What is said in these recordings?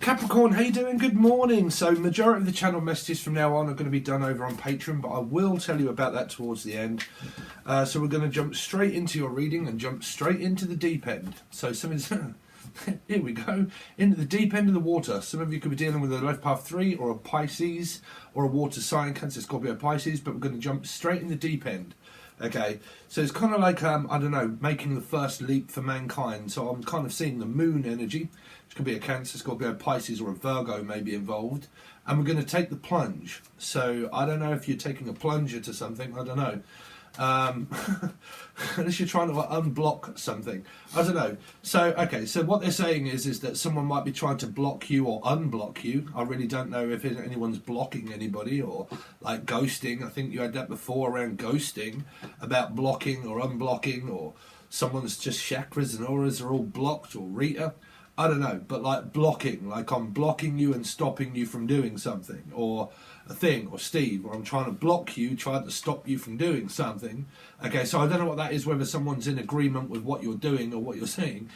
Capricorn, how you doing? Good morning. So majority of the channel messages from now on are going to be done over on Patron, but I will tell you about that towards the end. So we're going to jump straight into your reading and jump straight into the deep end. So here we go, into the deep end of the water. Some of you could be dealing with a Life Path 3 or a Pisces or a water sign, Cancer, Scorpio, Pisces, but we're going to jump straight in the deep end. Okay, so it's kind of like, I don't know, making the first leap for mankind. So I'm kind of seeing the moon energy, which could be a Cancer, Scorpio, Pisces, or a Virgo maybe involved. And we're going to take the plunge. So I don't know if you're taking a plunger to something, I don't know. Unless you're trying to unblock something, I don't know. So okay, so what they're saying is that someone might be trying to block you or unblock you. I really don't know if anyone's blocking anybody or like ghosting. I think you had that before around ghosting, about blocking or unblocking, or someone's just chakras and auras are all blocked, or Rita. I don't know, but like blocking, like I'm blocking you and stopping you from doing something, or a thing, or Steve, or I'm trying to block you, trying to stop you from doing something. Okay, so I don't know what that is, whether someone's in agreement with what you're doing or what you're saying.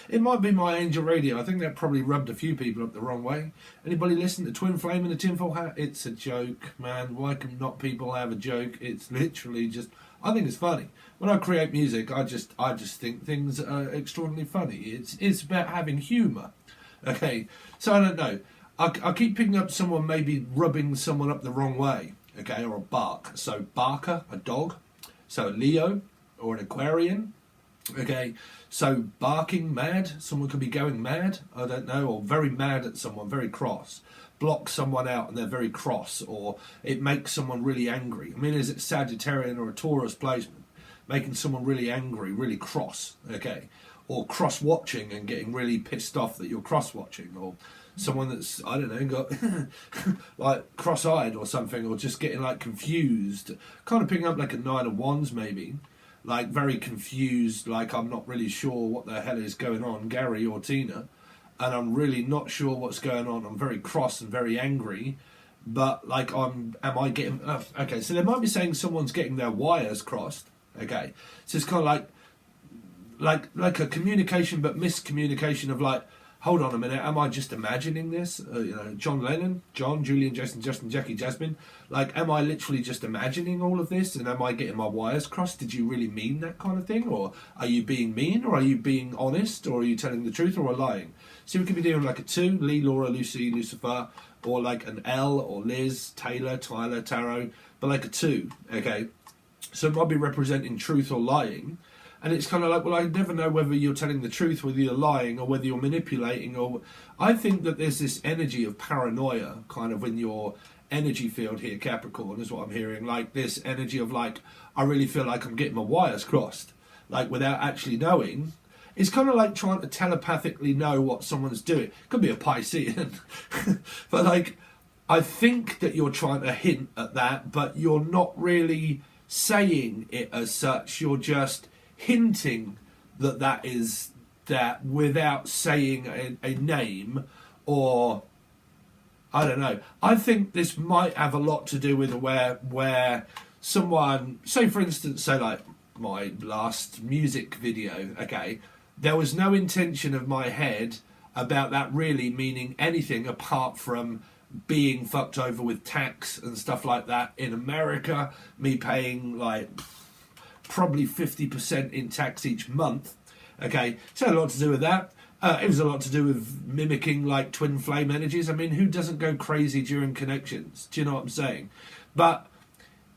It might be my angel radio. I think that probably rubbed a few people up the wrong way. Anybody listen to Twin Flame in a Tinfoil Hat? It's a joke, man. Why can not people have a joke? It's literally just, I think it's funny. When I create music, I just think things are extraordinarily funny. It's about having humour. Okay, so I don't know. I keep picking up someone maybe rubbing someone up the wrong way, okay, or a bark. So barker, a dog. So a Leo or an Aquarian, okay. So barking, mad. Someone could be going mad, I don't know, or very mad at someone, very cross. Block someone out and they're very cross, or it makes someone really angry. I mean, is it Sagittarian or a Taurus placement? Making someone really angry, really cross, okay. Or cross-watching and getting really pissed off that you're cross-watching, or someone that's, I don't know, got like cross-eyed or something, or just getting like confused, kind of picking up like a Nine of Wands maybe, like very confused, like I'm not really sure what the hell is going on, Gary or Tina, and I'm really not sure what's going on. I'm very cross and very angry, but like am I getting, okay, so they might be saying someone's getting their wires crossed, okay, so it's kind of like a communication but miscommunication of like, hold on a minute, am I just imagining this? John Lennon, John, Julian, Jason, Justin, Jackie, Jasmine. Like, am I literally just imagining all of this? And am I getting my wires crossed? Did you really mean that kind of thing? Or are you being mean? Or are you being honest? Or are you telling the truth? Or lying? So we could be doing like a 2, Lee, Laura, Lucy, Lucifer. Or like an L, or Liz, Taylor, Tyler, Tarot. But like a 2, okay? So it might be representing truth or lying. And it's kind of like, well, I never know whether you're telling the truth, whether you're lying, or whether you're manipulating. Or I think that there's this energy of paranoia kind of in your energy field here, Capricorn, is what I'm hearing. Like this energy of like, I really feel like I'm getting my wires crossed, like without actually knowing. It's kind of like trying to telepathically know what someone's doing. Could be a Piscean. But like, I think that you're trying to hint at that, but you're not really saying it as such. You're just hinting that is that without saying a name, or I don't know. I think this might have a lot to do with where someone, say for instance, say like my last music video, okay, there was no intention of my head about that really meaning anything apart from being fucked over with tax and stuff like that in America, me paying like probably 50% in tax each month, okay, so a lot to do with that. It was a lot to do with mimicking like twin flame energies. I mean, who doesn't go crazy during connections? Do you know what I'm saying? But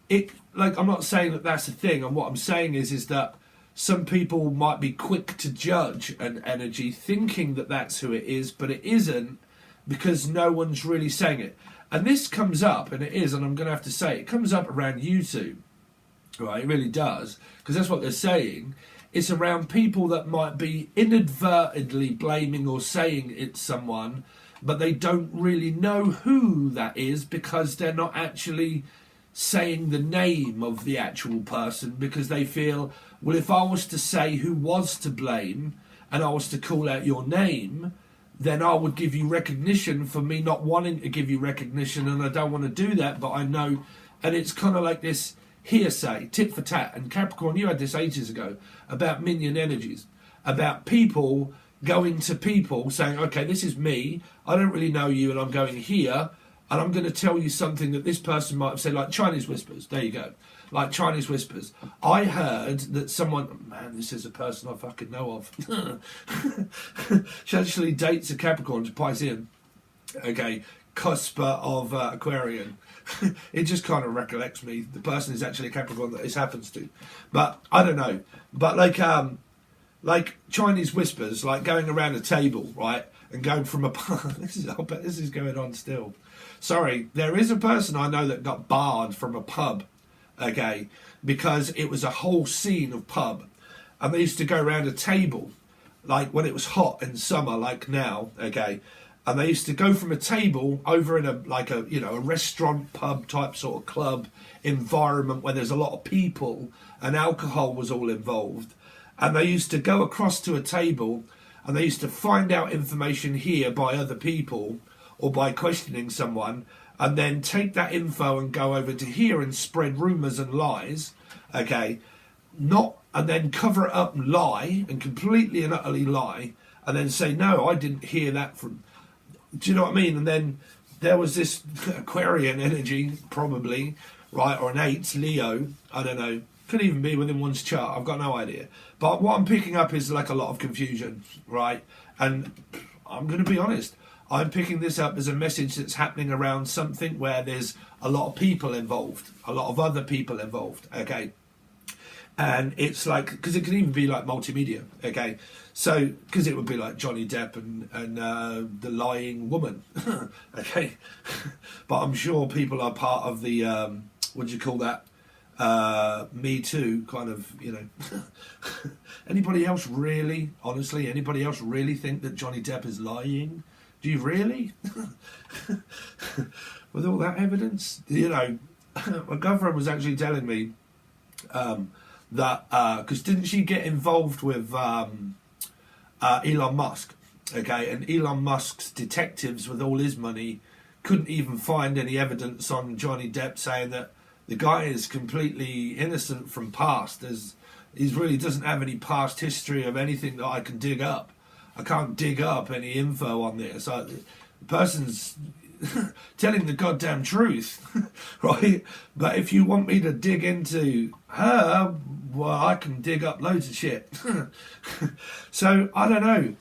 it, like, I'm not saying that that's a thing, and what I'm saying is that some people might be quick to judge an energy thinking that that's who it is, but it isn't, because no one's really saying it. And this comes up, and it is, and I'm going to have to say, it comes up around YouTube. Right, it really does, because that's what they're saying. It's around people that might be inadvertently blaming or saying it's someone, but they don't really know who that is, because they're not actually saying the name of the actual person, because they feel, well, if I was to say who was to blame and I was to call out your name, then I would give you recognition for me not wanting to give you recognition, and I don't want to do that, but I know. And it's kind of like this hearsay, tit for tat. And Capricorn, you had this ages ago about minion energies, about people going to people saying, okay, this is me, I don't really know you, and I'm going here, and I'm going to tell you something that this person might have said, like Chinese whispers. There you go. Like Chinese whispers. I heard that someone, man, this is a person I fucking know of. She actually dates a Capricorn to Piscean. Okay, cusp of Aquarian. It just kind of recollects me. The person is actually a Capricorn that this happens to. But I don't know. But like Chinese whispers, like going around a table, right, and going from a I bet this is going on still. Sorry, there is a person I know that got barred from a pub, okay, because it was a whole scene of pub, and they used to go around a table, like when it was hot in summer, like now, okay, and they used to go from a table over in a a restaurant pub type sort of club environment where there's a lot of people and alcohol was all involved, and they used to go across to a table and they used to find out information here by other people or by questioning someone, and then take that info and go over to here and spread rumours and lies, okay, and then cover it up and lie, and completely and utterly lie, and then say, no, I didn't hear that from, do you know what I mean? And then there was this Aquarian energy, probably, right, or an 8, Leo, I don't know, could even be within one's chart, I've got no idea. But what I'm picking up is like a lot of confusion, right? And I'm going to be honest, I'm picking this up as a message that's happening around something where there's a lot of people involved, a lot of other people involved, okay? And it's like, because it can even be like multimedia, okay? So, because it would be like Johnny Depp and the lying woman, okay? But I'm sure people are part of the, what do you call that? Me Too, kind of, you know. Anybody else really, honestly, anybody else really think that Johnny Depp is lying? Do you really? With all that evidence? You know, my girlfriend was actually telling me that, because didn't she get involved with Elon Musk? Okay, and Elon Musk's detectives, with all his money, couldn't even find any evidence on Johnny Depp, saying that the guy is completely innocent from past. He really doesn't have any past history of anything that I can dig up. I can't dig up any info on this. The person's telling the goddamn truth, right? But if you want me to dig into her, well, I can dig up loads of shit. So, I don't know.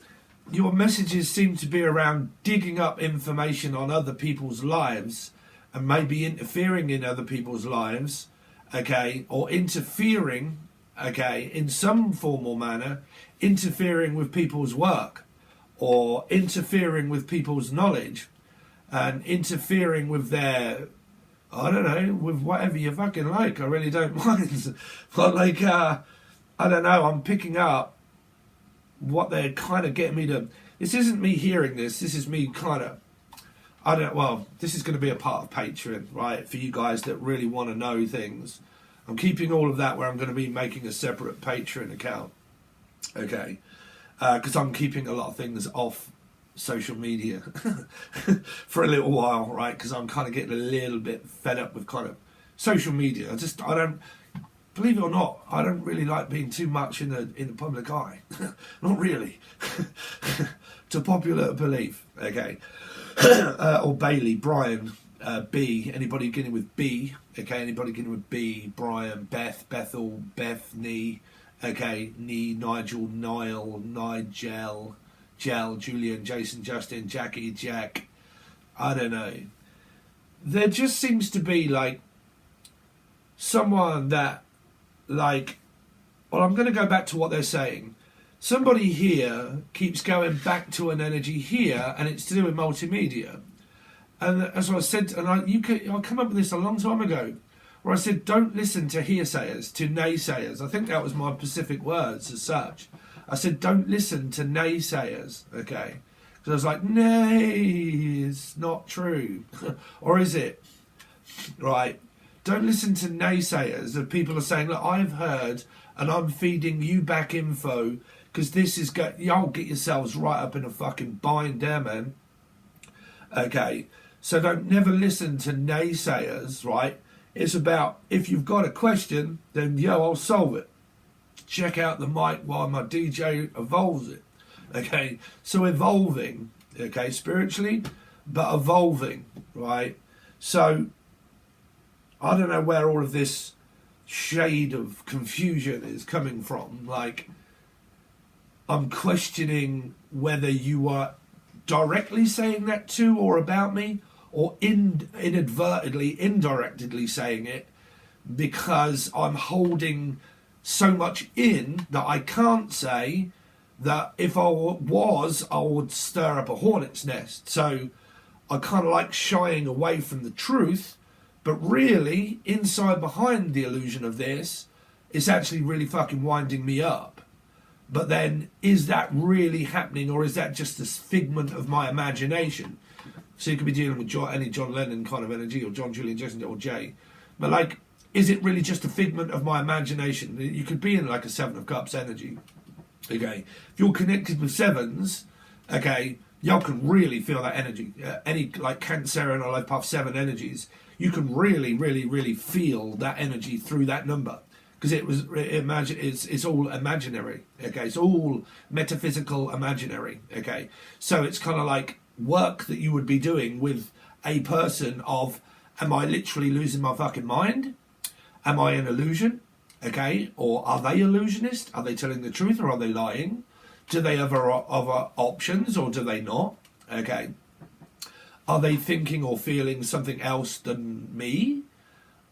Your messages seem to be around digging up information on other people's lives and maybe interfering in other people's lives, okay, or interfering, okay, in some form or manner, interfering with people's work, or interfering with people's knowledge, and interfering with their, I don't know, with whatever you fucking like. I really don't mind. But like, I don't know, I'm picking up what they're kind of getting me to, this isn't me hearing this is me kind of, this is going to be a part of Patreon, right, for you guys that really want to know things. I'm keeping all of that where I'm going to be making a separate Patreon account, okay, because I'm keeping a lot of things off social media for a little while, right, because I'm kind of getting a little bit fed up with kind of social media. I don't, believe it or not, I don't really like being too much in the public eye. Not really. To popular belief, okay. Or Bailey, Brian, B, anybody beginning with B, okay, anybody beginning with B, Brian, Beth, Bethel, Bethany, okay, Nee, Nigel, Niall, Nigel, Jel, Julian, Jason, Justin, Jackie, Jack, I don't know. There just seems to be like someone that, like, well, I'm going to go back to what they're saying. Somebody here keeps going back to an energy here, and it's to do with multimedia. And as I said, and I come up with this a long time ago, where I said, don't listen to hearsayers, to naysayers. I think that was my specific words as such. I said, don't listen to naysayers, okay? Because I was like, nay, it's not true. Or is it? Right? Don't listen to naysayers of people are saying, look, I've heard, and I'm feeding you back info, because this is, y'all get yourselves right up in a fucking bind there, man. Okay? So don't never listen to naysayers, right? It's about, if you've got a question, then, I'll solve it. Check out the mic while my DJ evolves it, Okay, so evolving, okay, spiritually, but evolving, right? So I don't know where all of this shade of confusion is coming from. Like, I'm questioning whether you are directly saying that to or about me, or inadvertently, indirectly saying it, because I'm holding so much in that I can't say that if I was, I would stir up a hornet's nest. So I kind of like shying away from the truth, but really, inside behind the illusion of this, it's actually really fucking winding me up. But then, is that really happening, or is that just a figment of my imagination? So you could be dealing with any John Lennon kind of energy, or John Julian Jason, or Jay. But like, is it really just a figment of my imagination? You could be in like a Seven of Cups energy. Okay, if you're connected with sevens, okay, y'all can really feel that energy. Any like Cancer and Life Path 7 energies, you can really, really, really feel that energy through that number, because it's all imaginary. Okay, it's all metaphysical, imaginary. Okay, so it's kind of like work that you would be doing with a person of, am I literally losing my fucking mind? Am I an illusion? Okay, or are they illusionist? Are they telling the truth, or are they lying? Do they have other options, or do they not? Okay. Are they thinking or feeling something else than me?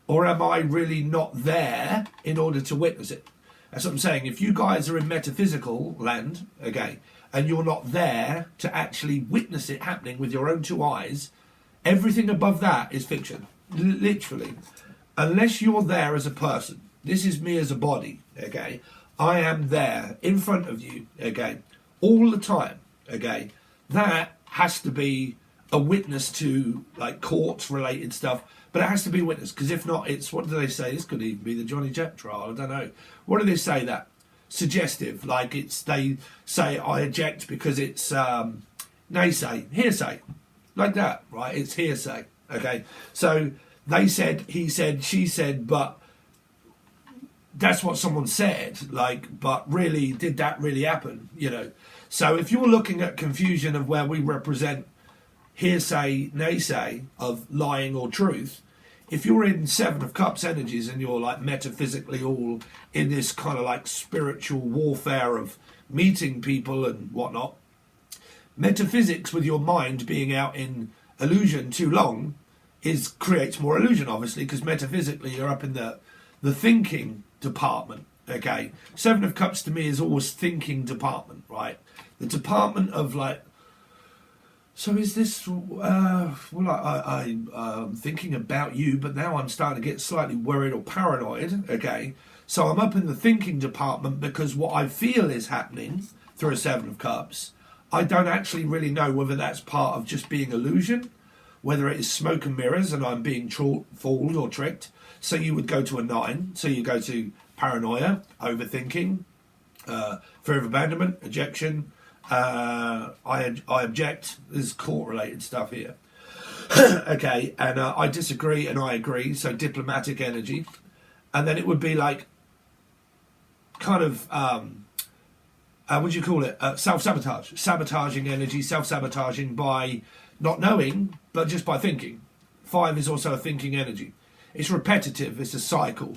Or am I really not there in order to witness it? That's what I'm saying. If you guys are in metaphysical land, okay, and you're not there to actually witness it happening with your own two eyes, everything above that is fiction. Literally. Unless you're there as a person. This is me as a body, okay? I am there in front of you, okay, all the time, okay? That has to be a witness to, like, court-related stuff, but it has to be a witness, because if not, it's, what do they say? This could even be the Johnny Depp trial, I don't know. What do they say that? Suggestive, like it's, they say, I eject because it's naysay, hearsay, like that, right? It's hearsay, okay? So they said, he said, she said, but that's what someone said, like, but really, did that really happen, you know? So if you're looking at confusion of where we represent hearsay, naysay, of lying or truth, if you're in Seven of Cups energies and you're like metaphysically all in this kind of like spiritual warfare of meeting people and whatnot, metaphysics with your mind being out in illusion too long creates more illusion, obviously, because metaphysically you're up in the thinking department, okay? Seven of Cups to me is always thinking department, right? The department of like, so is this, I'm thinking about you, but now I'm starting to get slightly worried or paranoid, okay? So I'm up in the thinking department because what I feel is happening through a Seven of Cups, I don't actually really know whether that's part of just being illusion, whether it is smoke and mirrors and I'm being fooled or tricked. So you would go to a 9, so you go to paranoia, overthinking, fear of abandonment, ejection, I object. There's court-related stuff here. Okay, and I disagree and I agree, so diplomatic energy. And then it would be like, kind of, what do you call it? Self-sabotage. Sabotaging energy, self-sabotaging by not knowing, but just by thinking. 5 is also a thinking energy. It's repetitive, it's a cycle.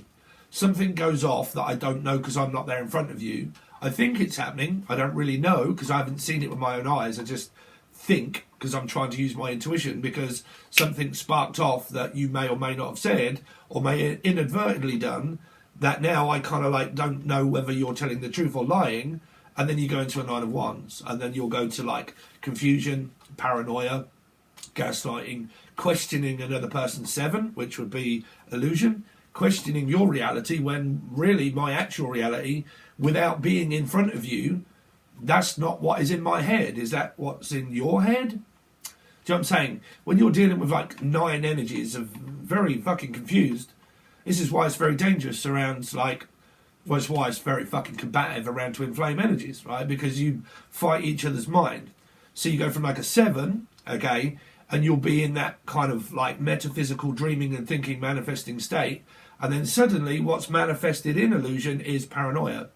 Something goes off that I don't know because I'm not there in front of you. I think it's happening. I don't really know because I haven't seen it with my own eyes. I just think because I'm trying to use my intuition because something sparked off that you may or may not have said or may inadvertently done that now I kind of like don't know whether you're telling the truth or lying. And then you go into a 9 of Wands and then you'll go to like confusion, paranoia, gaslighting, questioning another person's 7, which would be illusion, questioning your reality when really my actual reality, without being in front of you, that's not what is in my head. Is that what's in your head? Do you know what I'm saying? When you're dealing with like 9 energies of very fucking confused, this is why it's very dangerous around like, well, it's why it's very fucking combative around twin flame energies, right? Because you fight each other's mind. So you go from like a 7, okay, and you'll be in that kind of like metaphysical dreaming and thinking manifesting state, and then suddenly what's manifested in illusion is paranoia.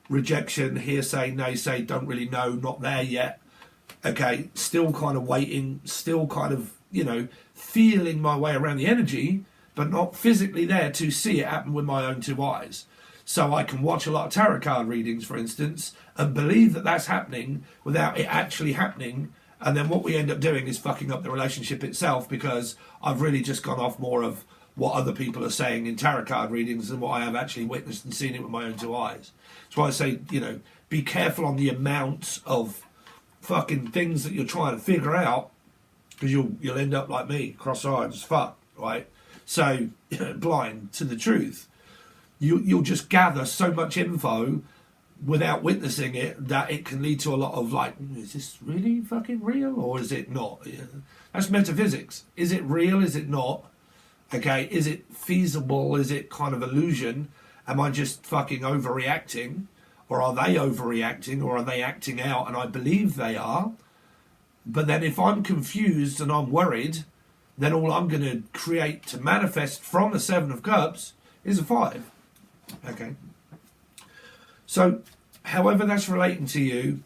rejection, hearsay, naysay, don't really know, not there yet. Okay, still kind of waiting, still kind of, feeling my way around the energy, but not physically there to see it happen with my own two eyes. So I can watch a lot of tarot card readings, for instance, and believe that that's happening without it actually happening. And then what we end up doing is fucking up the relationship itself, because I've really just gone off more of what other people are saying in tarot card readings than what I have actually witnessed and seen it with my own two eyes. That's why I say, be careful on the amount of fucking things that you're trying to figure out, because you'll end up like me, cross-eyed as fuck, right? So, blind to the truth. You'll just gather so much info without witnessing it that it can lead to a lot of like, is this really fucking real or is it not? That's metaphysics. Is it real? Is it not? Okay, is it feasible? Is it kind of illusion? Am I just fucking overreacting? Or are they overreacting? Or are they acting out and I believe they are? But then if I'm confused and I'm worried, then all I'm going to create to manifest from the Seven of Cups is a 5. Okay. So, however that's relating to you,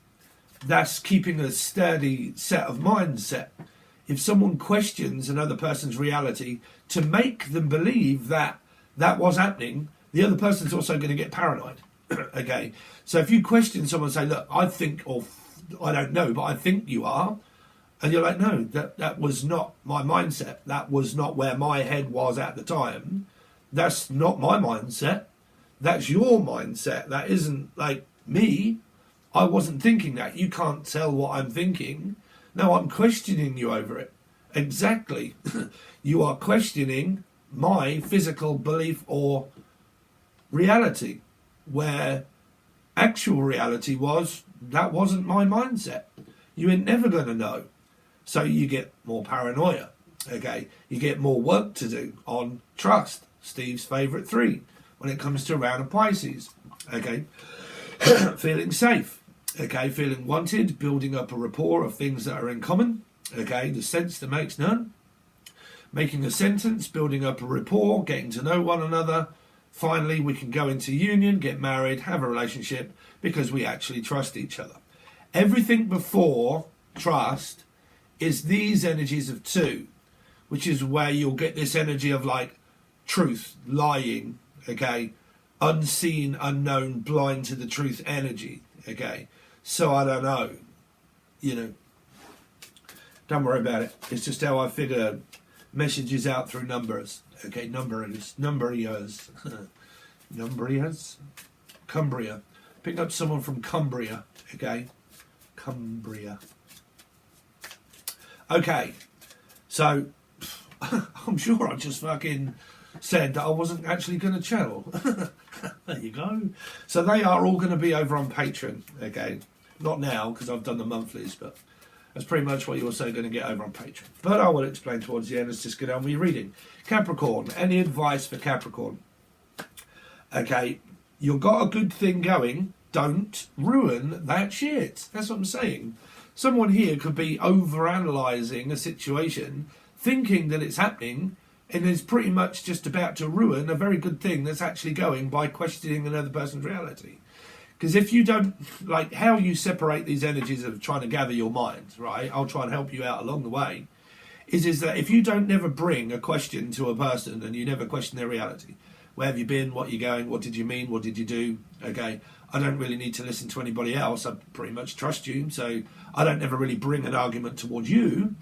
that's keeping a sturdy set of mindset. If someone questions another person's reality to make them believe that that was happening, the other person's also going to get paranoid. Okay. So if you question someone and say, look, I think, or I don't know, but I think you are, and you're like, no, that was not my mindset. That was not where my head was at the time. That's not my mindset. That's your mindset. That isn't like me. I wasn't thinking that. You can't tell what I'm thinking. No, I'm questioning you over it. Exactly. You are questioning my physical belief or reality, where actual reality was that wasn't my mindset. You ain't never going to know. So you get more paranoia. Okay. You get more work to do on trust. Steve's favourite 3 when it comes to round of Pisces. Okay. Feeling safe. Okay. Feeling wanted. Building up a rapport of things that are in common. Okay. The sense that makes none. Making a sentence. Building up a rapport. Getting to know one another. Finally, we can go into union, get married, have a relationship because we actually trust each other. Everything before trust is these energies of 2, which is where you'll get this energy of like truth, lying, okay, unseen, unknown, blind to the truth energy, okay. So I don't know, don't worry about it. It's just how I figure messages out through numbers, okay, numbers, Cumbria. Picked up someone from Cumbria, okay, Cumbria. Okay, so I'm sure I just fucking said that I wasn't actually going to channel. There you go. So they are all going to be over on Patron, okay? Not now, because I've done the monthlies, but that's pretty much what you're also going to get over on Patron. But I will explain towards the end. Let's just go down with your reading. Capricorn, any advice for Capricorn? Okay, you've got a good thing going. Don't ruin that shit. That's what I'm saying. Someone here could be overanalyzing a situation, thinking that it's happening, and is pretty much just about to ruin a very good thing that's actually going by questioning another person's reality. Because if you don't, like how you separate these energies of trying to gather your mind, right? I'll try and help you out along the way. Is that if you don't never bring a question to a person and you never question their reality, where have you been, what are you going, what did you mean, what did you do, okay, I don't really need to listen to anybody else. I pretty much trust you, so I don't ever really bring an argument towards you.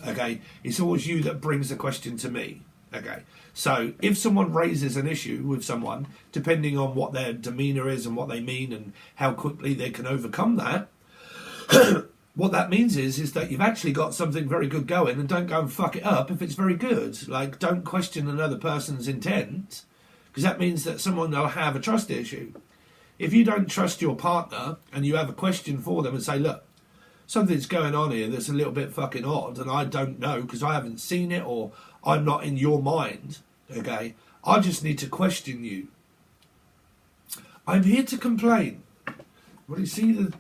Okay, it's always you that brings the question to me. Okay, so if someone raises an issue with someone, depending on what their demeanour is and what they mean and how quickly they can overcome that, what that means is that you've actually got something very good going, and don't go and fuck it up if it's very good. Like, don't question another person's intent, because that means that someone will have a trust issue. If you don't trust your partner and you have a question for them and say, look, something's going on here that's a little bit fucking odd and I don't know because I haven't seen it or I'm not in your mind, okay, I just need to question you. I'm here to complain. What do you see the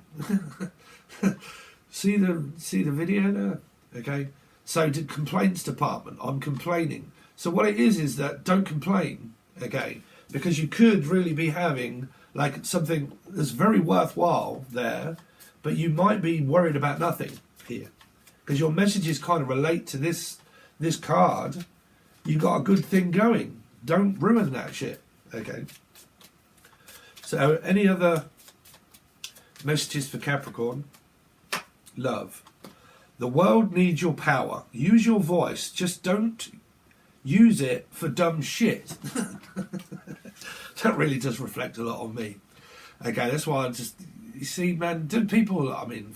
see the video there? Okay, so the complaints department, I'm complaining. So what it is that don't complain, okay, because you could really be having like something that's very worthwhile there, but you might be worried about nothing here because your messages kind of relate to this card. You got a good thing going. Don't ruin that shit. Okay. So any other messages for Capricorn? Love. The world needs your power. Use your voice. Just don't use it for dumb shit. That really does reflect a lot on me. Okay, that's why I just... You see, man, do people... I mean...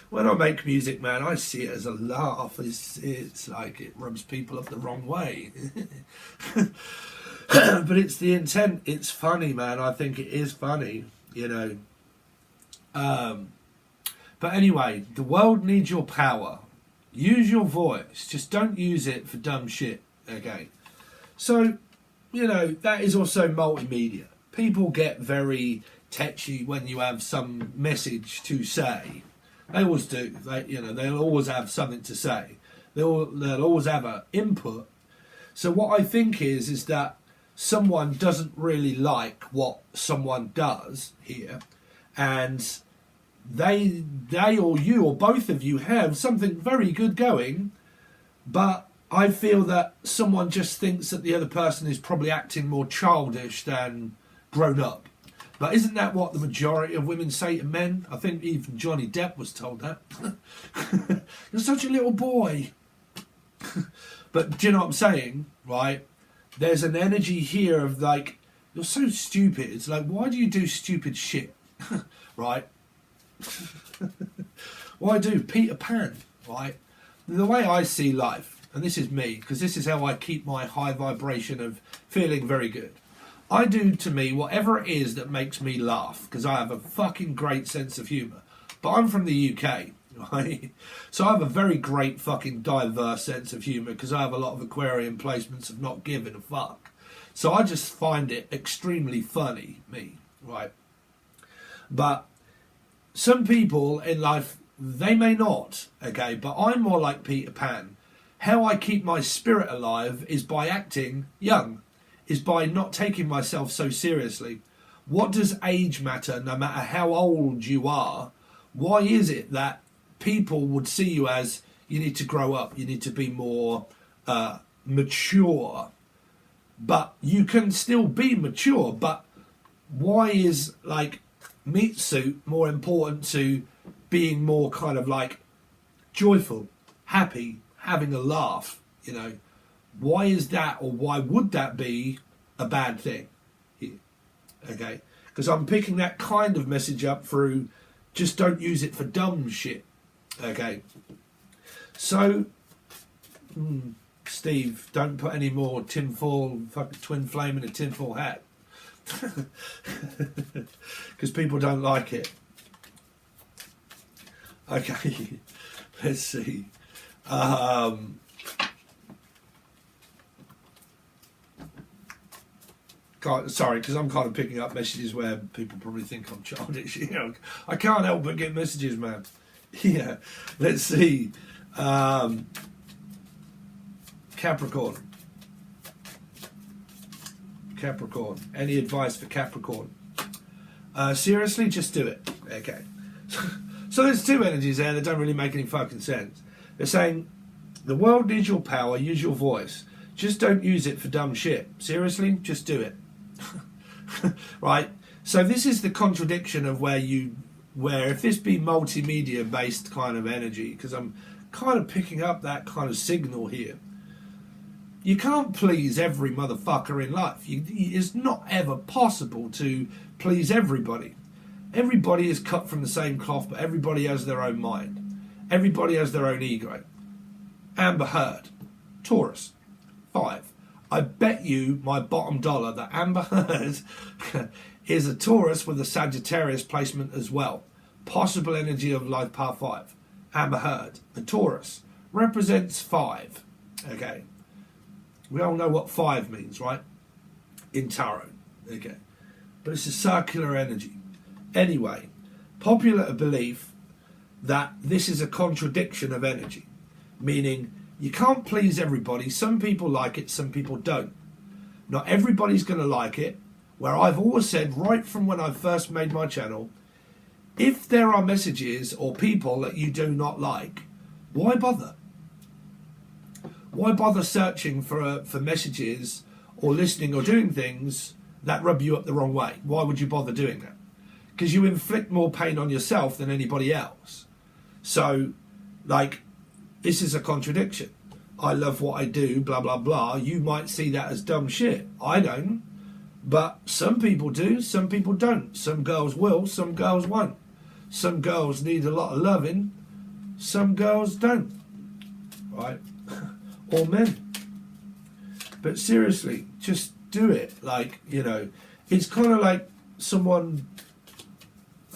When I make music, man, I see it as a laugh. It's like it rubs people up the wrong way. But it's the intent. It's funny, man. I think it is funny, you know. But anyway, the world needs your power. Use your voice. Just don't use it for dumb shit, okay? So, you know, that is also multimedia. People get very tetchy when you have some message to say. They always do. They'll always have something to say. They'll always have an input. So what I think is that someone doesn't really like what someone does here, and they or you or both of you have something very good going, but I feel that someone just thinks that the other person is probably acting more childish than grown up. But isn't that what the majority of women say to men? I think even Johnny Depp was told that. You're such a little boy. But do you know what I'm saying? Right? There's an energy here of like, you're so stupid. It's like, why do you do stupid shit? Right? Why do? Peter Pan. Right? The way I see life, and this is me, because this is how I keep my high vibration of feeling very good. I do to me whatever it is that makes me laugh, because I have a fucking great sense of humour. But I'm from the UK, right? So I have a very great fucking diverse sense of humour, because I have a lot of Aquarian placements of not giving a fuck. So I just find it extremely funny, me, right? But some people in life, they may not, okay? But I'm more like Peter Pan. How I keep my spirit alive is by acting young. Is by not taking myself so seriously. What does age matter, no matter how old you are? Why is it that people would see you as, you need to grow up, you need to be more mature? But you can still be mature, but why is, like, meat suit more important to being more kind of, like, joyful, happy, having a laugh, you know? Why is that, or why would that be a bad thing? Okay, because I'm picking that kind of message up through just don't use it for dumb shit. Okay, so Steve, don't put any more tinfoil, fucking twin flame in a tinfoil hat, because people don't like it. Okay, let's see. Sorry, because I'm kind of picking up messages where people probably think I'm childish. You know, I can't help but get messages, man. Yeah, let's see. Capricorn. Any advice for Capricorn? Seriously, just do it. Okay. So there's two energies there that don't really make any fucking sense. They're saying the world needs your power. Use your voice. Just don't use it for dumb shit. Seriously, just do it. Right, so this is the contradiction of where if this be multimedia based kind of energy, because I'm kind of picking up that kind of signal here. You can't please every motherfucker in life. It's not ever possible to please everybody. Everybody is cut from the same cloth, but everybody has their own mind. Everybody has their own ego. Amber Heard, Taurus, 5. I bet you my bottom dollar that Amber Heard is a Taurus with a Sagittarius placement as well. Possible energy of life path 5. Amber Heard, the Taurus, represents 5. Okay. We all know what 5 means, right? In tarot. Okay. But it's a circular energy. Anyway, popular belief that this is a contradiction of energy. Meaning, you can't please everybody. Some people like it, some people don't. Not everybody's going to like it. where I've always said, right from when I first made my channel, if there are messages or people that you do not like, why bother? Why bother searching for messages or listening or doing things that rub you up the wrong way? Why would you bother doing that? Because you inflict more pain on yourself than anybody else. So, like, this is a contradiction. I love what I do, blah, blah, blah. You might see that as dumb shit. I don't. But some people do, some people don't. Some girls will, some girls won't. Some girls need a lot of loving, some girls don't. Right? Or men. But seriously, just do it. Like, you know, it's kind of like someone,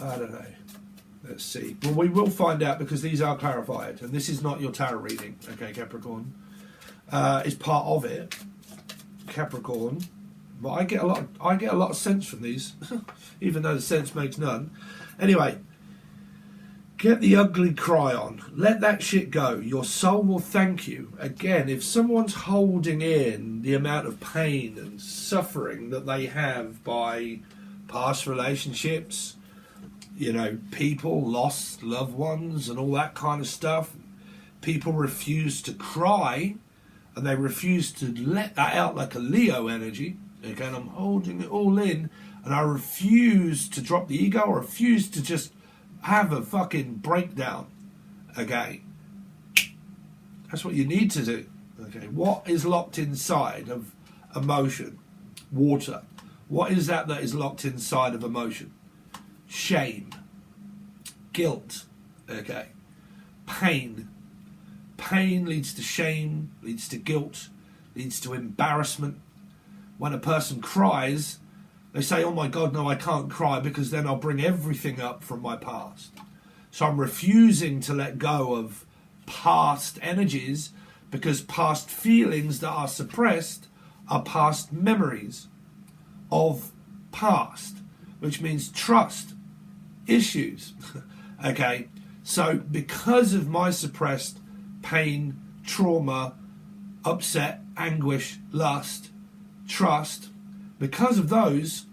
I don't know. Let's see. Well, we will find out because these are clarified, and this is not your tarot reading. Okay, Capricorn. It's part of it, Capricorn. But I get a lot of sense from these, even though the sense makes none. Anyway, get the ugly cry on. Let that shit go. Your soul will thank you. Again, if someone's holding in the amount of pain and suffering that they have by past relationships, you know, people lost loved ones and all that kind of stuff, people refuse to cry and they refuse to let that out like a Leo energy. Again, I'm holding it all in and I refuse to drop the ego. I refuse to just have a fucking breakdown. Okay, that's what you need to do. Okay, what is locked inside of emotion? Water. What is that is locked inside of emotion? Shame, guilt. Okay, pain. Pain leads to shame, leads to guilt, leads to embarrassment. When a person cries, they say, oh my God, no, I can't cry because then I'll bring everything up from my past. So I'm refusing to let go of past energies because past feelings that are suppressed are past memories of past, which means trust issues. Okay, so because of my suppressed pain, trauma, upset, anguish, lust, trust, because of those,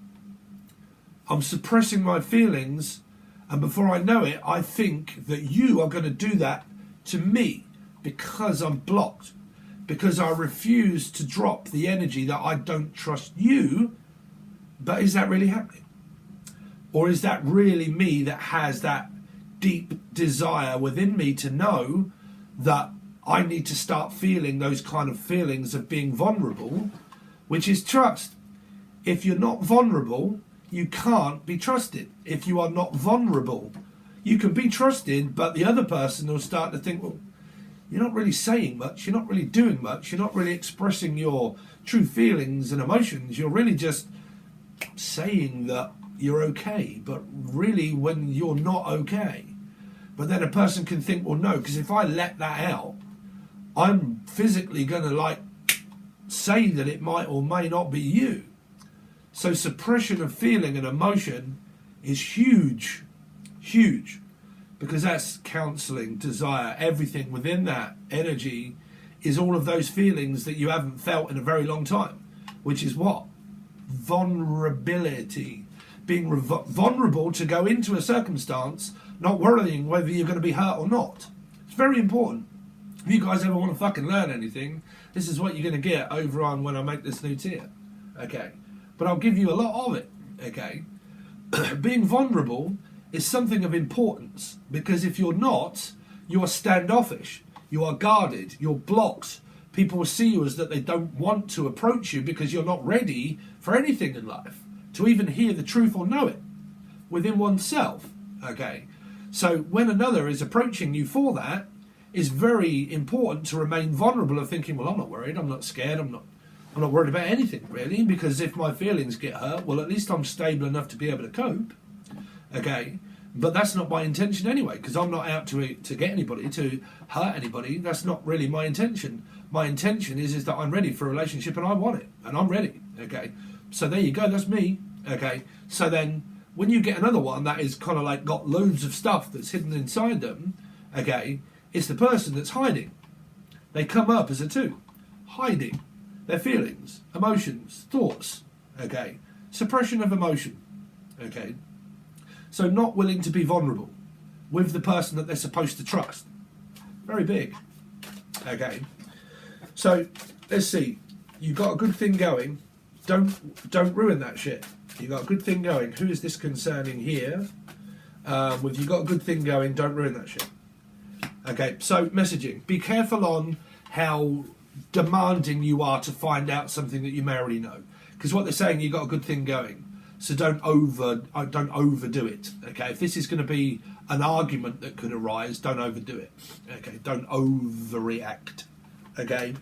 I'm suppressing my feelings, and before I know it, I think that you are going to do that to me because I'm blocked, because I refuse to drop the energy that I don't trust you. But is that really happening? Or is that really me that has that deep desire within me to know that I need to start feeling those kind of feelings of being vulnerable, which is trust. If you're not vulnerable, you can't be trusted. If you are not vulnerable, you can be trusted, but the other person will start to think, well, you're not really saying much, you're not really doing much, you're not really expressing your true feelings and emotions, you're really just saying that you're okay, but really when you're not okay. But then a person can think, well, no, because if I let that out, I'm physically going to like say that it might or may not be you. So suppression of feeling and emotion is huge, huge, because that's counselling, desire, everything within that energy is all of those feelings that you haven't felt in a very long time, which is what? Vulnerability. Being vulnerable to go into a circumstance, not worrying whether you're going to be hurt or not. It's very important. If you guys ever want to fucking learn anything, this is what you're going to get over on when I make this new tier. Okay. But I'll give you a lot of it. Okay. Being vulnerable is something of importance, because if you're not, you are standoffish, you are guarded, you're blocked. People will see you as that they don't want to approach you because you're not ready for anything in life, to even hear the truth or know it within oneself. Okay. So when another is approaching you for that, it's very important to remain vulnerable of thinking, well, I'm not worried, I'm not scared, I'm not worried about anything really, because if my feelings get hurt, well, at least I'm stable enough to be able to cope. Okay, but that's not my intention anyway, because I'm not out to get anybody, to hurt anybody. That's not really my intention. My intention is that I'm ready for a relationship and I want it, and I'm ready. Okay, so there you go, that's me. Okay, so then when you get another one that is kind of like got loads of stuff that's hidden inside them, okay, it's the person that's hiding. They come up as a two, hiding their feelings, emotions, thoughts. Okay, suppression of emotion. Okay, so not willing to be vulnerable with the person that they're supposed to trust. Very big. Okay, so let's see. You've got a good thing going. Don't ruin that shit. You got a good thing going. Who is this concerning here? With you got a good thing going, don't ruin that shit. Okay, so messaging. Be careful on how demanding you are to find out something that you may already know. Because what they're saying, you got a good thing going. So don't overdo it. Okay, if this is going to be an argument that could arise, don't overdo it. Okay, don't overreact. Okay.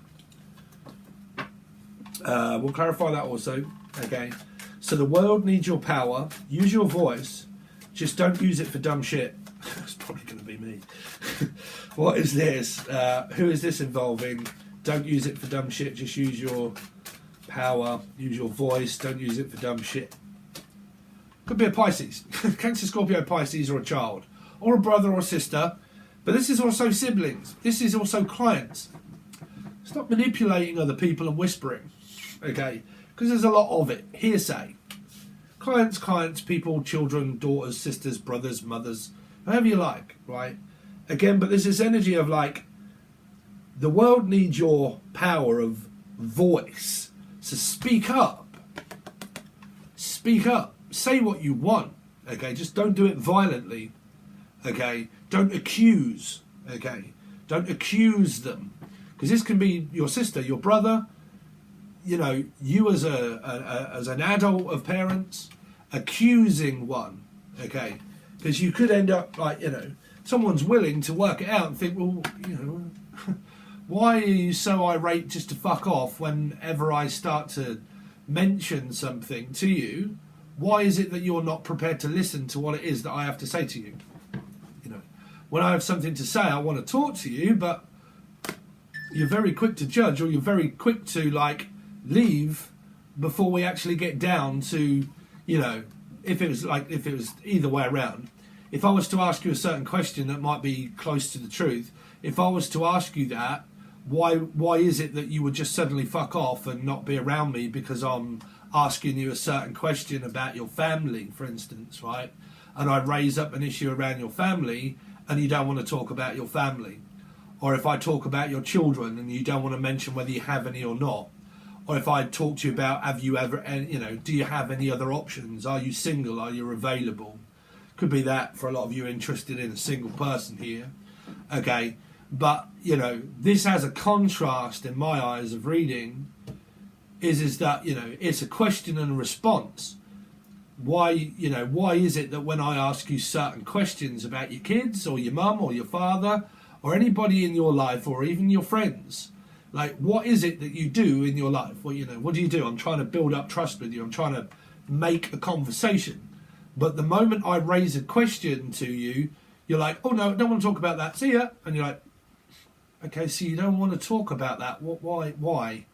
We'll clarify that also. Okay. So the world needs your power. Use your voice. Just don't use it for dumb shit. It's probably going to be me. What is this? Who is this involving? Don't use it for dumb shit. Just use your power. Use your voice. Don't use it for dumb shit. Could be a Pisces. Cancer, Scorpio, Pisces, or a child. Or a brother or a sister. But this is also siblings. This is also clients. Stop manipulating other people and whispering. Okay? Because there's a lot of it. Hearsay. Clients, people, children, daughters, sisters, brothers, mothers, however you like, right? Again, but there's this energy of like, the world needs your power of voice. So speak up. Speak up. Say what you want. Okay? Just don't do it violently. Okay? Don't accuse. Okay? Don't accuse them. Because this can be your sister, your brother, you know, you as an adult of parents accusing one, okay? Because you could end up like, you know, someone's willing to work it out and think, well, you know, why are you so irate just to fuck off whenever I start to mention something to you? Why is it that you're not prepared to listen to what it is that I have to say to you? You know, when I have something to say, I want to talk to you, but you're very quick to judge, or you're very quick to like leave before we actually get down to, you know, if it was either way around. If I was to ask you a certain question that might be close to the truth, if I was to ask you that, why is it that you would just suddenly fuck off and not be around me because I'm asking you a certain question about your family, for instance, right? And I raise up an issue around your family and you don't want to talk about your family. Or if I talk about your children and you don't want to mention whether you have any or not. Or if I talk to you about, have you ever, you know, do you have any other options? Are you single? Are you available? Could be that for a lot of you interested in a single person here. Okay. But, you know, this has a contrast in my eyes of reading is that, you know, it's a question and a response. Why is it that when I ask you certain questions about your kids or your mum or your father or anybody in your life or even your friends, like, what is it that you do in your life? Well, you know, what do you do? I'm trying to build up trust with you. I'm trying to make a conversation. But the moment I raise a question to you, you're like, oh, no, I don't want to talk about that. See ya. And you're like, okay, so you don't want to talk about that. Why?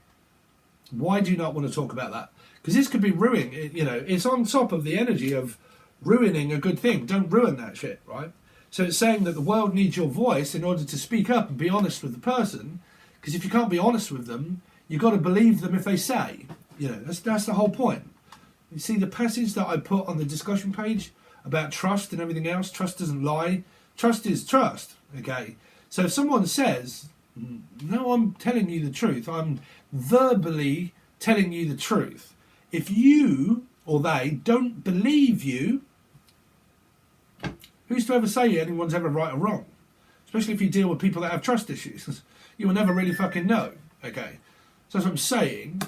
Why do you not want to talk about that? Because this could be ruining, you know, it's on top of the energy of ruining a good thing. Don't ruin that shit, right? So it's saying that the world needs your voice in order to speak up and be honest with the person. Because if you can't be honest with them, you've got to believe them if they say. You know, that's the whole point. You see the passage that I put on the discussion page about trust and everything else? Trust doesn't lie. Trust is trust, okay? So if someone says, no, I'm telling you the truth, I'm verbally telling you the truth. If you or they don't believe you, who's to ever say anyone's ever right or wrong? Especially if you deal with people that have trust issues. You will never really fucking know, okay? So as I'm saying,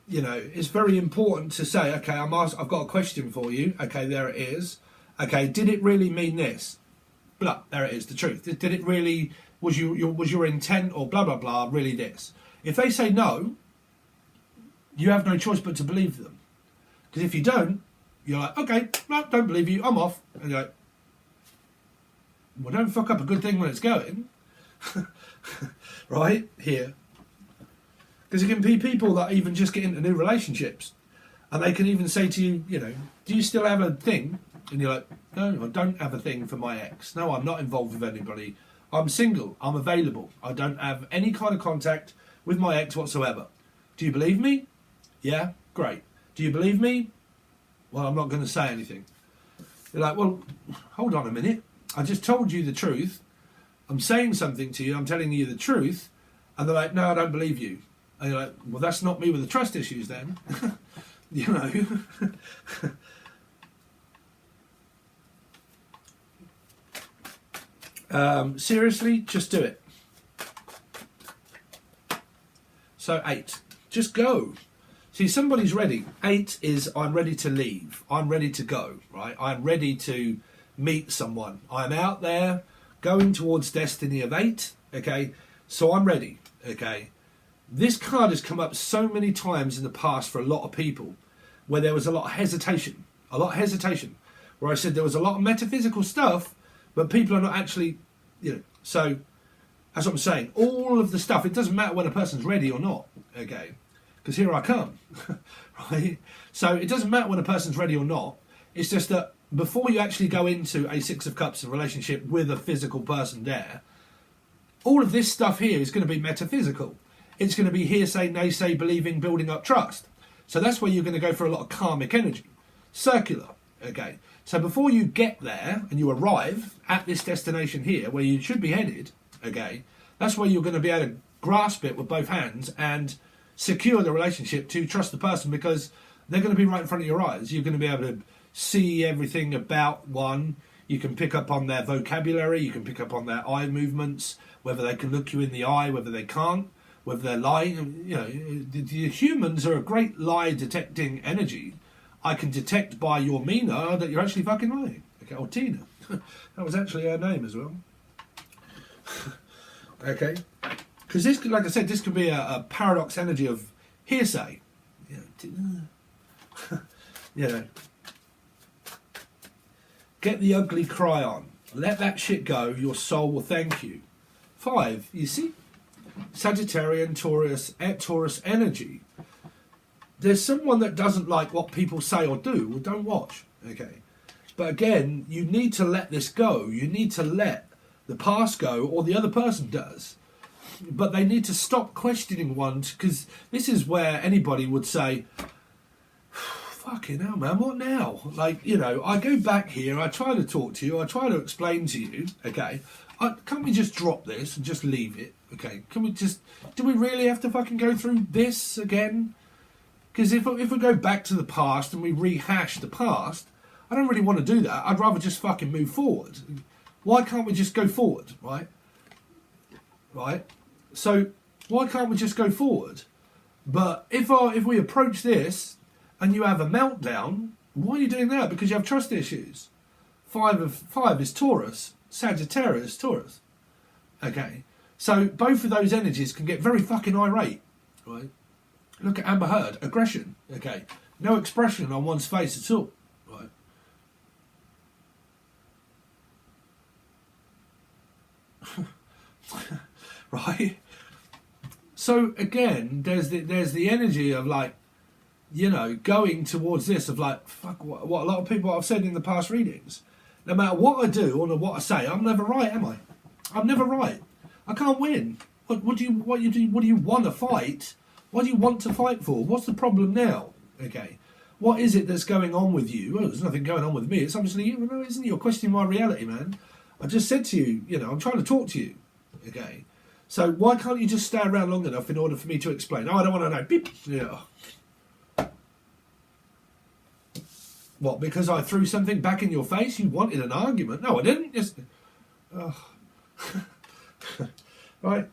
you know, it's very important to say, okay, I've got a question for you. Okay, there it is. Okay, did it really mean this? Blah, there it is, the truth. Did it really, was your intent or blah, blah, blah, really this? If they say no, you have no choice but to believe them. Because if you don't, you're like, okay, no, don't believe you, I'm off. And you're like, well, don't fuck up a good thing when it's going. Right? Here. Because it can be people that even just get into new relationships. And they can even say to you, you know, do you still have a thing? And you're like, no, I don't have a thing for my ex. No, I'm not involved with anybody. I'm single. I'm available. I don't have any kind of contact with my ex whatsoever. Do you believe me? Yeah? Great. Do you believe me? Well, I'm not going to say anything. You're like, well, hold on a minute. I just told you the truth. I'm saying something to you. I'm telling you the truth. And they're like, no, I don't believe you. And you're like, well, that's not me with the trust issues then. You know. Seriously, just do it. So 8, just go. See, somebody's ready. 8 is I'm ready to leave. I'm ready to go, right? I'm ready to meet someone. I'm out there going towards destiny of 8, okay? So I'm ready, okay? This card has come up so many times in the past for a lot of people where there was a lot of hesitation, where I said there was a lot of metaphysical stuff, but people are not actually, you know, so that's what I'm saying. All of the stuff, it doesn't matter when a person's ready or not, okay? Because here I come, right? So it doesn't matter when a person's ready or not. It's just that before you actually go into a 6 of Cups relationship with a physical person there, all of this stuff here is going to be metaphysical. It's going to be hearsay, naysay, believing, building up trust. So that's where you're going to go for a lot of karmic energy. Circular, okay? So before you get there and you arrive at this destination here where you should be headed, okay, that's where you're going to be able to grasp it with both hands and secure the relationship to trust the person, because they're going to be right in front of your eyes. You're going to be able to see everything about one. You can pick up on their vocabulary. You can pick up on their eye movements, whether they can look you in the eye, whether they can't, whether they're lying. You know, the humans are a great lie detecting energy. I can detect by your Mina that you're actually fucking lying. Okay, or Tina. That was actually her name as well. Okay. Because this, like I said, this could be a paradox energy of hearsay. You know. Get the ugly cry on. Let that shit go. Your soul will thank you. 5, you see? Sagittarian, Taurus energy. There's someone that doesn't like what people say or do. Well, don't watch. Okay. But again, you need to let this go. You need to let the past go, or the other person does. But they need to stop questioning one, because this is where anybody would say, fucking hell, man, what now? Like, you know, I go back here, I try to talk to you, I try to explain to you, okay, can't we just drop this and just leave it, okay? Can we just, do we really have to fucking go through this again? Because if we go back to the past and we rehash the past, I don't really want to do that. I'd rather just fucking move forward. Why can't we just go forward, right? Right? So, why can't we just go forward? But if we approach this and you have a meltdown, why are you doing that? Because you have trust issues. 5 is Taurus. Sagittarius, Taurus. Okay. So both of those energies can get very fucking irate. Right? Look at Amber Heard. Aggression. Okay. No expression on one's face at all. Right? Right? So again, there's the energy of like, you know, going towards this of like, fuck, what a lot of people have said in the past readings. No matter what I do or what I say, I'm never right, am I? I'm never right. I can't win. What do you want to fight? What do you want to fight for? What's the problem now? Okay. What is it that's going on with you? Well, there's nothing going on with me. It's obviously you. No, isn't it? You're questioning my reality, man. I just said to you, you know, I'm trying to talk to you. Okay. So why can't you just stay around long enough in order for me to explain? Oh, I don't want to know. Beep. Yeah. What, because I threw something back in your face? You wanted an argument? No, I didn't. Just... Oh. Right.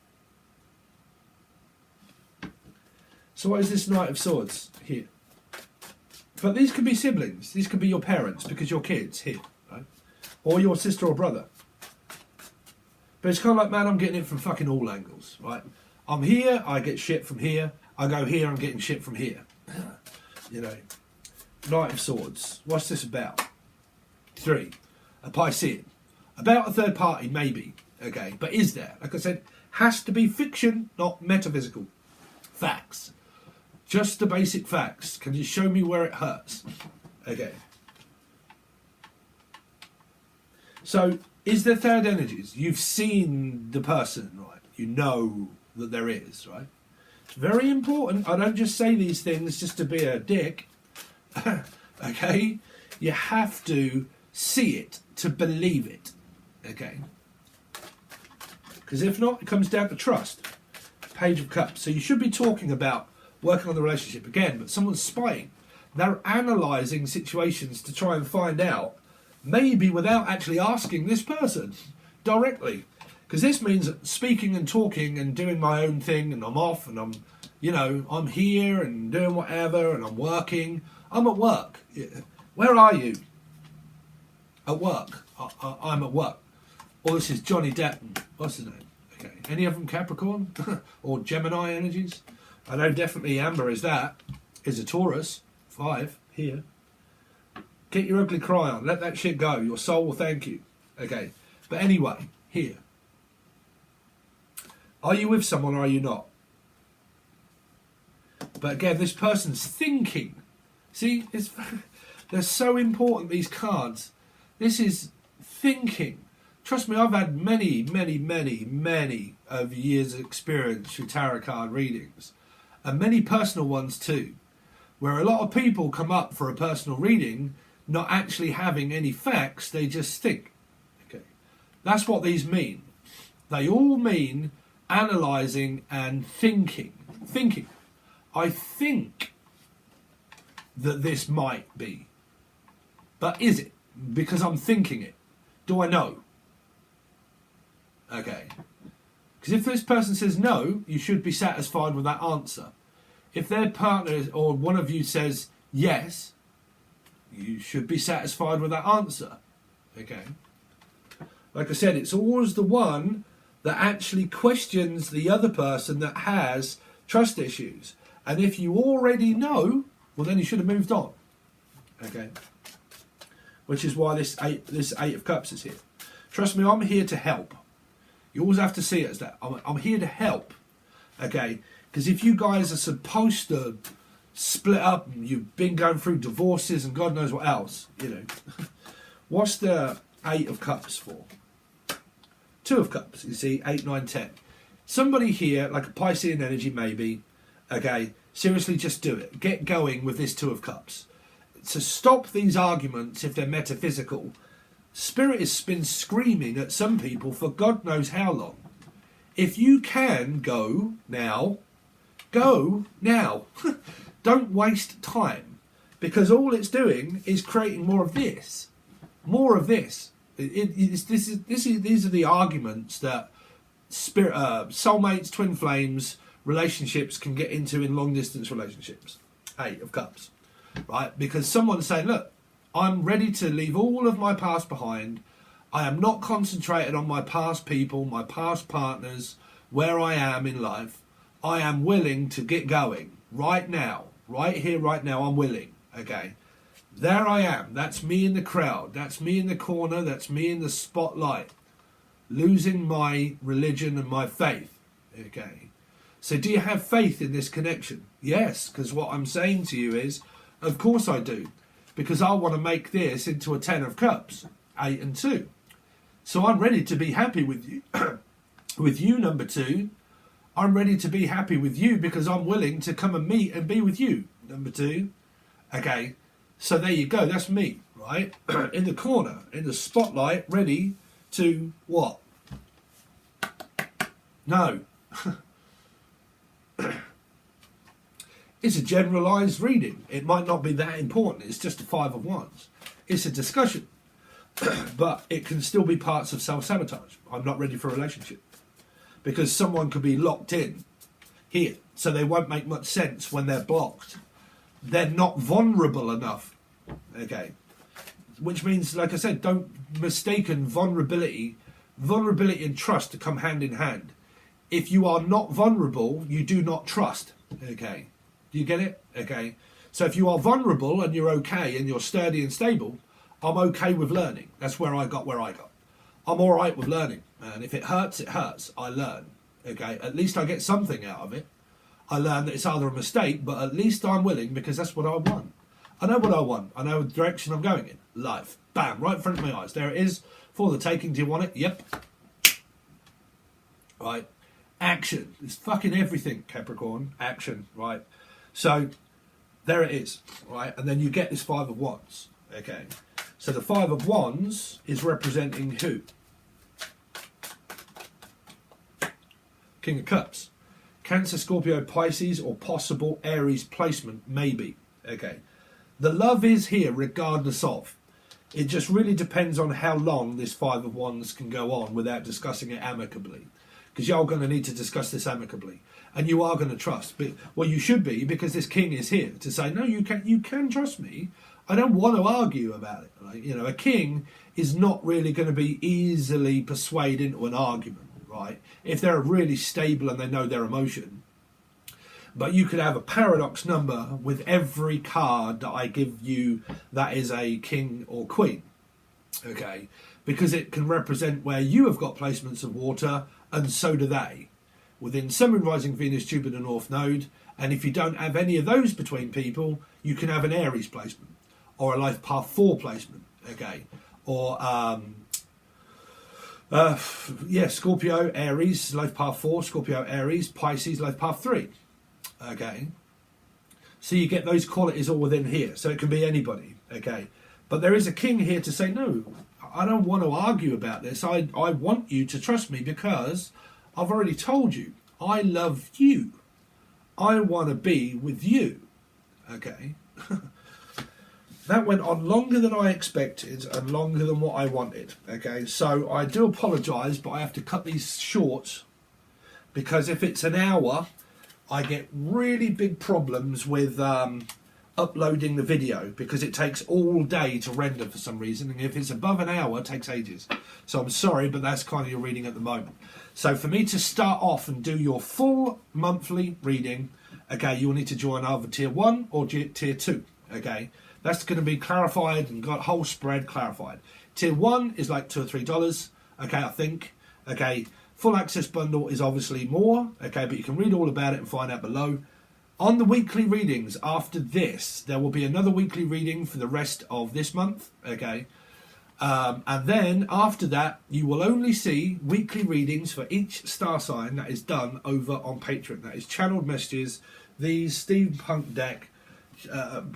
So what is this Knight of Swords here? But these could be siblings. These could be your parents, because you're kids here, right? Or your sister or brother. But it's kind of like, man, I'm getting it from fucking all angles, right? I'm here, I get shit from here. I go here, I'm getting shit from here. You know. Knight of Swords. What's this about? 3. A Piscean. About a third party, maybe. Okay, but is there? Like I said, has to be fiction, not metaphysical. Facts. Just the basic facts. Can you show me where it hurts? Okay. So, is there third energies? You've seen the person, right? You know that there is, right? It's very important. I don't just say these things just to be a dick. Okay? You have to see it to believe it. Okay? Because if not, it comes down to trust. Page of Cups. So you should be talking about working on the relationship again, but someone's spying. They're analysing situations to try and find out, maybe without actually asking this person directly. Because this means speaking and talking and doing my own thing, and I'm off, and I'm here and doing whatever, and I'm working. I'm at work. Where are you? At work. I'm at work. Or this is Johnny Depp. What's his name? Okay. Any of them Capricorn? Or Gemini energies? I know definitely Amber is that. Is a Taurus. 5 here. Get your ugly cry on. Let that shit go. Your soul will thank you. Okay. But anyway, here. Are you with someone or are you not? But again, this person's thinking. See, they're so important, these cards. This is thinking. Trust me, I've had many of years of experience through tarot card readings. And many personal ones too. Where a lot of people come up for a personal reading not actually having any facts, they just think. Okay, that's what these mean. They all mean analysing and thinking. Thinking. I think that this might be. But is it? Because I'm thinking it. Do I know? Okay. Because if this person says no, you should be satisfied with that answer. If their partner or one of you says yes, you should be satisfied with that answer. Okay. Like I said, it's always the one that actually questions the other person that has trust issues. And if you already know, well, then you should have moved on. Okay. Which is why this eight of Cups is here. Trust me, I'm here to help. You always have to see it as that. I'm here to help. Okay. Because if you guys are supposed to split up and you've been going through divorces and God knows what else, what's the 8 of Cups for? 2 of Cups, you see, 8, 9, 10. Somebody here, like a Piscean energy maybe, okay, seriously just do it. Get going with this 2 of Cups. To stop these arguments, if they're metaphysical, Spirit has been screaming at some people for God knows how long. If you can go now, go now. Don't waste time, because all it's doing is creating more of this. More of this. These are the arguments that soulmates, twin flames, relationships can get into in long distance relationships. 8 of Cups. Right? Because someone's saying, look, I'm ready to leave all of my past behind. I am not concentrated on my past people, my past partners, where I am in life. I am willing to get going right now. Right here, right now, I'm willing. Okay. There I am. That's me in the crowd. That's me in the corner. That's me in the spotlight. Losing my religion and my faith. Okay. So do you have faith in this connection? Yes, because what I'm saying to you is, of course I do. Because I want to make this into a 10 of Cups. 8 and 2. So I'm ready to be happy with you. With you, number 2. I'm ready to be happy with you because I'm willing to come and meet and be with you, number 2. Okay. So there you go, that's me, right? In the corner, in the spotlight, ready to what? No. It's a generalised reading. It might not be that important. It's just a 5 of Wands. It's a discussion. But it can still be parts of self-sabotage. I'm not ready for a relationship. Because someone could be locked in here. So they won't make much sense when they're blocked. They're not vulnerable enough. Okay. Which means, like I said, don't mistaken vulnerability and trust to come hand in hand. If you are not vulnerable, you do not trust. Okay. Do you get it? Okay. So if you are vulnerable and you're okay and you're sturdy and stable, I'm okay with learning. That's where I got. I'm all right with learning. And if it hurts, it hurts. I learn. Okay. At least I get something out of it. I learn that it's either a mistake, but at least I'm willing because that's what I want. I know what I want. I know the direction I'm going in. Life. Bam. Right in front of my eyes. There it is. For the taking. Do you want it? Yep. Right. Action. It's fucking everything, Capricorn. Action. Right. So, There it is, right? And then you get this Five of Wands, okay? So the Five of Wands is representing who? King of Cups. Cancer, Scorpio, Pisces, or possible Aries placement, maybe, okay? The love is here regardless of. It just really depends on how long this Five of Wands can go on without discussing it amicably. Because you're going to need to discuss this amicably. And you are going to trust. But, well, you should be, because this king is here to say, no, you can trust me. I don't want to argue about it. Right? You know, a king is not really going to be easily persuaded into an argument, right? If they're really stable and they know their emotion. But you could have a paradox number with every card that I give you that is a king or queen, okay? Because it can represent where you have got placements of water, and so do they. Within Sun, Moon, Rising, Venus, Jupiter, North Node, and if you don't have any of those between people, you can have an Aries placement, or a Life Path 4 placement, okay? Or, Scorpio, Aries, Life Path 4, Scorpio, Aries, Pisces, Life Path 3. Okay, so you get those qualities all within here, so it can be anybody, okay, but there is a king here to say, no, I don't want to argue about this. I want you to trust me, because I've already told you I love you. I want to be with you, okay. That went on longer than I expected and longer than what I wanted, okay, so I do apologise, but I have to cut these short, because if it's an hour, I get really big problems with uploading the video, because it takes all day to render for some reason, and if it's above an hour, it takes ages. So I'm sorry, but that's kind of your reading at the moment. So for me to start off and do your full monthly reading, okay, you'll need to join either tier 1 or tier 2, okay. That's going to be clarified and got whole spread clarified. Tier 1 is like $2 or $3, okay, I think, okay. Full access bundle is obviously more, okay, but you can read all about it and find out below. On the weekly readings after this, there will be another weekly reading for the rest of this month, okay. And then after that, you will only see weekly readings for each star sign that is done over on Patreon. That is channeled messages, these steampunk deck,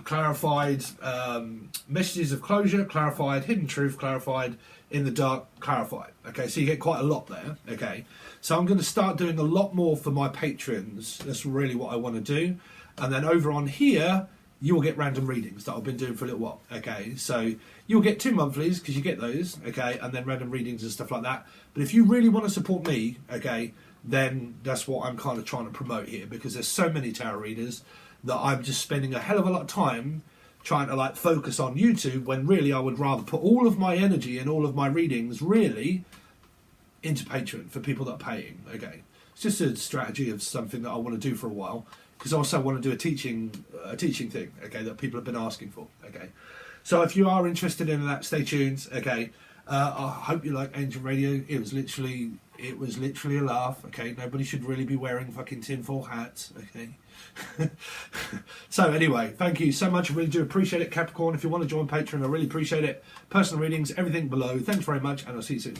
clarified messages of closure, clarified hidden truth, clarified in the dark, clarified. Okay, so you get quite a lot there. Okay, so I'm going to start doing a lot more for my patrons. That's really what I want to do. And then over on here, you will get random readings that I've been doing for a little while. Okay, so you'll get 2 monthlies, because you get those. Okay, and then random readings and stuff like that. But if you really want to support me, okay, then that's what I'm kind of trying to promote here, because there's so many tarot readers that I'm just spending a hell of a lot of time trying to like focus on YouTube, when really I would rather put all of my energy and all of my readings really into Patreon for people that are paying. Okay, it's just a strategy of something that I want to do for a while, because I also want to do a teaching thing, okay, that people have been asking for. Okay, so if you are interested in that, stay tuned. Okay, I hope you like Angel Radio. It was literally a laugh. Okay, nobody should really be wearing fucking tinfoil hats. Okay. So anyway, thank you so much. I really do appreciate it, Capricorn. If you want to join Patreon, I really appreciate it. Personal readings, everything below. Thanks very much, and I'll see you soon.